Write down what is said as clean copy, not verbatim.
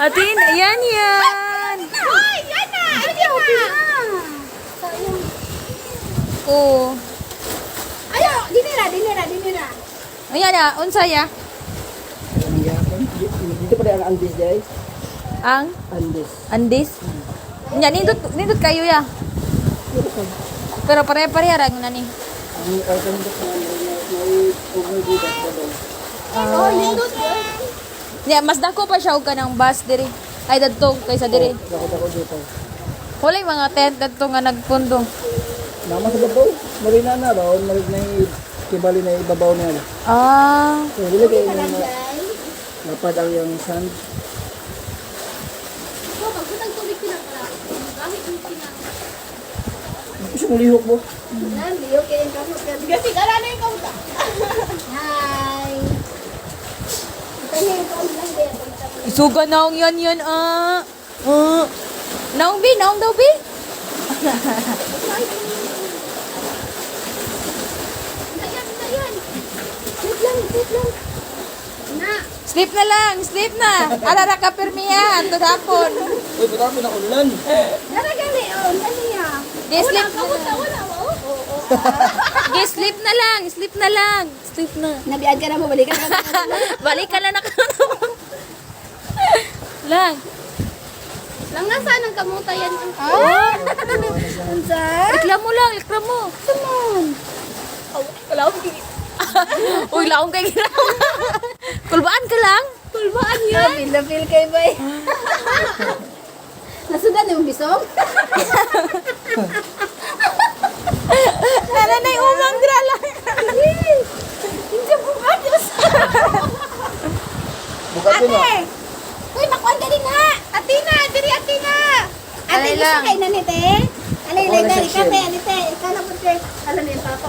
Atin, ayan yan. Hoy, yan na! Ayaw, Oo. ayaw, dinira. Ayan ya, unsa ya? Dito pa rin ang Andes, guys. Ang Andes. Andes. Nya nindot kayo ya. Pero pare-pareha ra nga ni. Ang Andes na may overbudas pa doon. Oh, lindot. Nya mas dako pa siya og kanang bus diri. Ay dadto kaysa diri. Dako dito. Wala yung mga tent dadto nga nagpundo. Nama sa babaw. Marina na ba? Marig na kibali na ibabaw na yan. Ah, So, dili kayo yung lapad ang yung sand. Oh, pagkutang tubig pinapala. Kahit yung pinang. Gusto mong lihok mo? Nan, liyo kayo yung kamot. Kasi kala na yung kamot. Hi. Ito na yung kamot lang din. isuga naong yan ah. Naong bi, naong daw bi. Ayan. Sleep lang. Na. Sleep na. Arara ka permihan, to hapon. Uy, patapin na ulan. Naragali, oh, ano niya? Sleep. Wala, oh. Sleep na lang. Sleep na. Nabiad ka na mo, balikan ka na. Balik ka lang na lang. Lang nasaan ang kamutayan? Ah? Unsa? Reklamo lang, reklamo. Saman. Wala akong Uy, laong kay ginawa. Kulbaan ka lang? Kulbaan yan. Feel na feel kay bay. Nasudan yung bisong? Nanay umang dira lang. Hindi po ayos. Bukas yun Ate! Uy, nakuha ka rin nga! Atina! Diri, Atina! Ate, Alay gusto lang. kayo na nite? Alay, Wala dari section. kami, nite. Ikaw na po, sir. Alam niyo, papa.